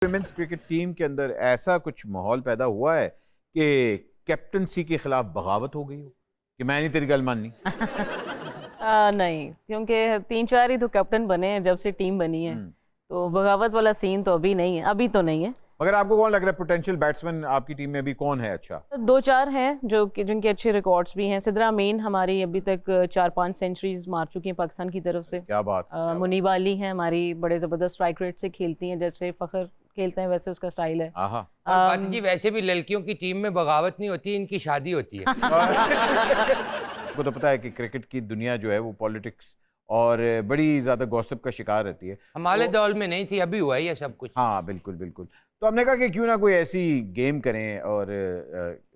Women's cricket team के अंदर ऐसा कुछ माहौल पैदा हुआ है कि कैप्टनसी के खिलाफ बगावत हो गई हो कि मैं नहीं तेरी गल माननी? नहीं, क्योंकि 3-4 ही तो कैप्टन बने हैं जब से टीम बनी है, तो बगावत वाला सीन तो अभी नहीं है, अभी तो नहीं है। मगर आपको कौन लग रहा है पोटेंशियल बैट्समैन आपकी टीम में अभी कौन है? अच्छा, 2-4 हैं जो कि जिनके अच्छे रिकॉर्ड्स भी हैं। सिद्रा अमीन हमारी अभी तक 4-5 सेंचुरीज मार चुकी हैं पाकिस्तान की तरफ से। क्या बात। मुनीबा अली हैं हमारी, बड़े ज़बरदस्त स्ट्राइक रेट से खेलती हैं, जैसे फ़खर खेलते हैं वैसे उसका स्टाइल है। आहा। और बात जी वैसे भी लड़कियों की टीम में बगावत नहीं होती, इनकी शादी होती है। आपको तो पता है कि क्रिकेट की दुनिया जो है वो पॉलिटिक्स और बड़ी ज़्यादा गॉसिप का शिकार रहती है। हमारे दौर में नहीं थी, अभी हुआ है ये सब कुछ। हाँ बिल्कुल बिल्कुल। तो हमने कहा कि क्यों ना कोई ऐसी गेम करें और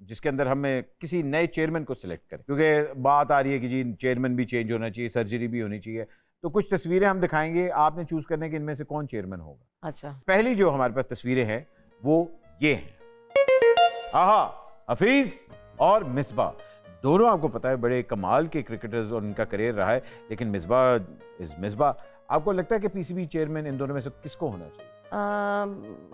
जिसके अंदर हमें किसी नए चेयरमैन को सिलेक्ट करें, क्योंकि बात आ रही है कि जी चेयरमैन भी चेंज होना चाहिए, सर्जरी भी होनी चाहिए। तो कुछ तस्वीरें हम दिखाएंगे, आपने चूज करना है कि इनमें से कौन चेयरमैन होगा। अच्छा, पहली जो हमारे पास तस्वीरें हैं वो ये हैं। आहा, हफीज और मिसबा दोनों आपको पता है बड़े कमाल के क्रिकेटर्स और उनका करियर रहा है, लेकिन मिसबा आपको लगता है कि पीसीबी चेयरमैन इन दोनों में से किसको होना चाहिए?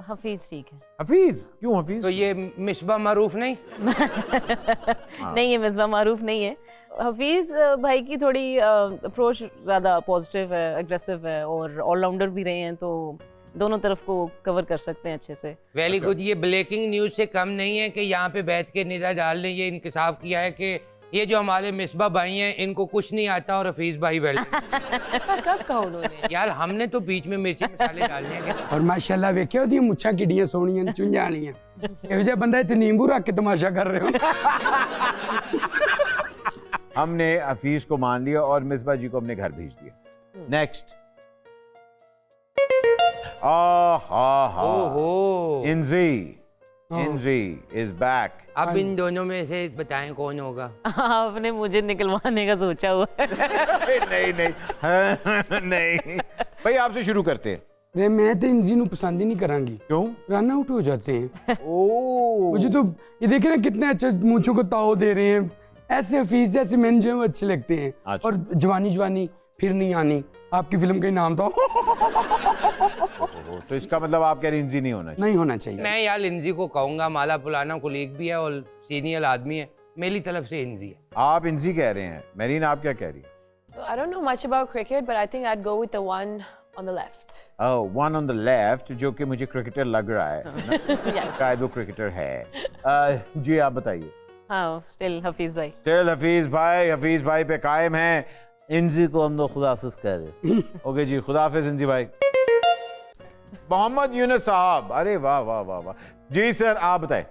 हफीज ठीक है। हफीज? क्यों हफीज? तो ये मिसबा मारूफ नहीं? नहीं, ये मिसबा मारूफ नहीं है। हफीज भाई की थोड़ी अप्रोच ज़्यादा पॉजिटिव है, एग्रेसिव है और ऑलराउंडर भी रहे हैं, तो दोनों तरफ को कवर कर सकते हैं अच्छे से। Very good. ये ब्रेकिंग न्यूज से कम नहीं है कि यहाँ पे बैठ के निदा डाल ने ये इंकशाफ किया है कि ये जो हमारे मिसबा भाई हैं इनको कुछ नहीं आता और हफीज भाई बैठे। कब कहा उन्होंने? यार हमने तो बीच में मिर्ची मसाले डालने हैं। और माशाल्लाह वेख्या ओदी मुच्छां किड्डियां सोहणियां चुंझाणियां। ਇਹੋ ਜਿਹਾ ਬੰਦਾ ਇੱਥੇ नींबू रख के तमाशा कर रहे हो। हमने हफीज को मान लिया और मिसबा जी को अपने घर भेज दिया। नेक्स्ट। ओहो, इंजी इज बैक। अब इन दोनों में से बताएं कौन होगा? आपने मुझे निकलवाने का सोचा हुआ है। नहीं नहीं भाई, आपसे शुरू करते हैं। अरे मैं तो इंजी नू पसंद ही नहीं करांगी। क्यों? रन आउट हो जाते हैं। ओ, मुझे तो ये देखे ना कितने अच्छे मूंछों को ताव दे रहे हैं। ऐसे हफीज जैसे मैन जो है वो अच्छे लगते हैं। अच्छा। और जवानी फिर नहीं आनी, आपकी फिल्म का ही नाम था। तो इसका मतलब आप कह रहे हैं इंजी नहीं होना चाहिए? नहीं होना चाहिए। मैं यार इंजी को कहूंगा, माला पुलाना कुलीग भी है और सीनियर आदमी है, मेरी तरफ से इंजी है। आप इंजी कह रहे हैं, मेरीन आप क्या कह रही हैं? So I don't know much about cricket, but I think I'd go with the one on the left. Oh, one on the left, जो कि मुझे क्रिकेटर लग रहा है। शायद वो क्रिकेटर है। जी आप बताइए। हाँ, स्टिल हफीज भाई। स्टिल हफीज भाई पे कायम हैं। इंजी को हम लोग खुदाफिज कह रहे। ओके जी, खुदाफिज इंजी भाई। मोहम्मद यूनुस साहब, अरे वाह वाह वाह वाह। जी सर आप बताएं।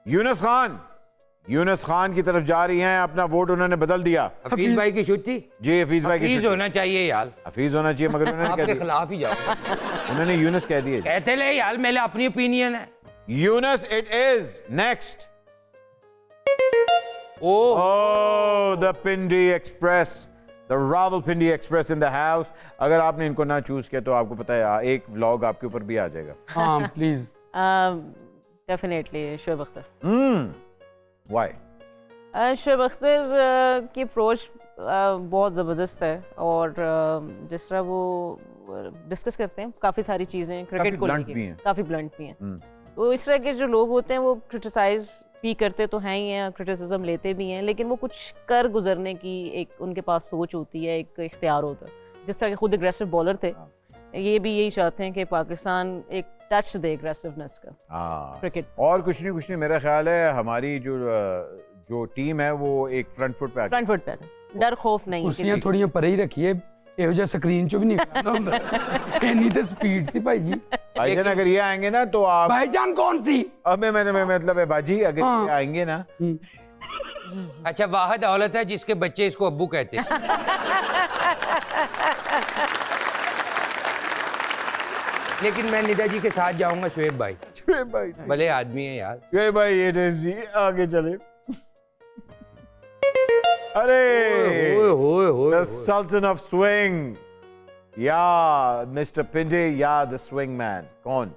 यूनुस खान की तरफ जा रही हैं, अपना वोट उन्होंने बदल दिया। हफीज भाई की छुट्टी? जी हफीज भाई की हफीज होना चाहिए यार। हफीज होना चाहिए, मगर उन्होंने कह आपके दिया, खिलाफ ही जाओ। उन्होंने यूनुस कह दिया। कहते ले यार, मेरे अपनी ओपिनियन है। Yunus it is. Next. Oh, the Pindi express, the Rawalpindi express in the house. अगर आपने इनको ना चूज किया तो आपको पता है एक व्लॉग आपके ऊपर भी आ जाएगा। हाँ please. Definitely Shoaib Akhtar. Why? Shoaib Akhtar की अप्रोच बहुत ज़बरदस्त है और जिस तरह वो डिस्कस करते हैं काफ़ी सारी चीज़ें क्रिकेट को लेके, काफ़ी ब्लंट भी हैं। तो इस तरह के जो लोग होते हैं वो क्रिटिसाइज भी करते तो हैं ही हैं, क्रिटिसिज्म लेते भी हैं, लेकिन वो कुछ कर गुजरने की एक उनके पास सोच होती है, एक इख्तियार होता है। जिस तरह के खुद एग्रेसिव बॉलर थे, ये भी यही चाहते हैं कि पाकिस्तान एक टच दे एग्रेसिवनेस का क्रिकेट। और कुछ नहीं, मेरा ख्याल है हमारी जो टीम है वो एक फ्रंट फुट पे आ है, डर खौफ नहीं। कुर्सियां थोड़ियां परे ही रखिए, ਇਹੋ ਜਿਹਾ ਸਕਰੀਨ ਚੋਂ ਵੀ ਨਿਕਲਦਾ ਹੁੰਦਾ। ਇੰਨੀ ਤੇ स्पीड सी भाई जी। भाईजान अगर ये आएंगे ना तो आप। भाईजान कौन सी? अब मैं मतलब है बाजी, अगर ये आएंगे ना। अच्छा, वाहिद औलत है जिसके बच्चे इसको अब्बू कहते हैं। लेकिन मैं निदा जी के साथ जाऊंगा। शोएब भाई भले आदमी है यार। शोएब भाई ये जी आगे चले। अरे the Sultan of Swing, या मिस्टर पिंडी या द स्विंग मैन, कौन?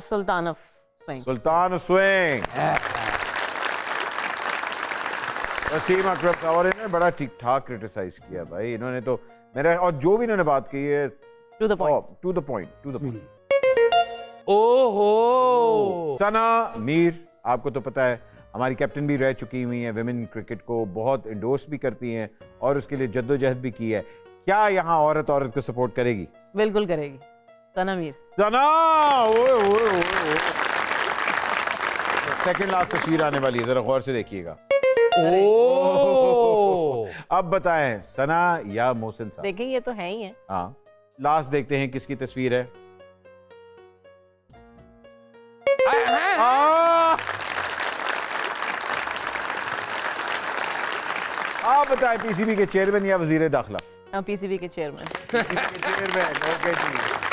सुल्तान ऑफ स्विंग। वसीम अकरम साहब, और इन्होंने बड़ा ठीक ठाक क्रिटिसाइज किया भाई इन्होंने तो मेरा, और जो भी इन्होंने बात की है टू द पॉइंट। ओहो। सना मीर, आपको तो पता है हमारी कैप्टन भी रह चुकी हुई हैं, विमेन क्रिकेट को बहुत इंडोर्स भी करती हैं और उसके लिए जद्दोजहद भी की है। क्या यहाँ औरत को सपोर्ट करेगी? बिल्कुल करेगी सना मीर। सना सेकंड लास्ट तस्वीर आने वाली है, जरा गौर से देखिएगा। ओह। अब बताएं सना या मोहसिन साहब? देखें ये तो है ही है। हाँ, लास्ट देखते हैं किसकी तस्वीर है। आप बताएं पीसीबी के चेयरमैन या वजीर दाखिला? पीसीबी के चेयरमैन। चेयरमैन, ओके जी।